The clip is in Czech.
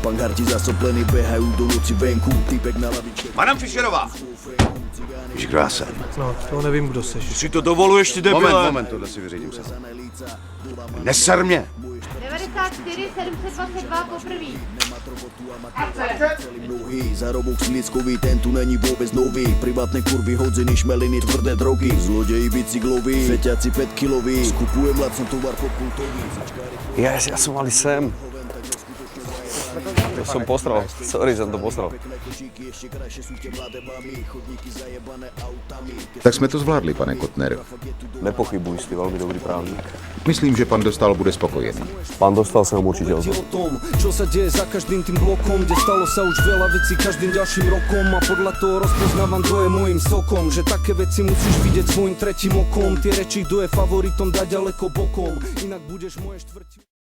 Avantgardi zasoplení behajú do noci venku. Týpek na lavičke. Madame Fischerová! Víš, kdo já jsem? No, to nevím, kdo seš. Si to dovoluješ, ty debile! Moment, tohle si vyřídím sám. Neser mě! 94 722 poprvý. Zárobok sliskový, ten tu není vôbec nový. Privátne kurvy, hodziny, šmeliny, tvrdé drogy. Zlodeji bicykloví, feťaci 5 kiloví. Skupujem lacno tovar popultový. Ja som mali sem. To som posral. Sorry, som to posral. Tak jsme to zvládli, pane Kotner. Nepochybuj, jsi veľmi dobrý právnik. Myslím, že pan Dostál bude spokojený. Pán Dostal sa vám určite ozval. O tom, čo sa deje za každým tým blokom, kde stalo sa už veľa vecí každým ďalším rokom a podľa toho rozpoznávam, kto je môjim sokom, že také veci musíš vidieť svojim tretím okom, tie reči, kto je favoritom, dať ďaleko bokom, inak budeš moje štvrti.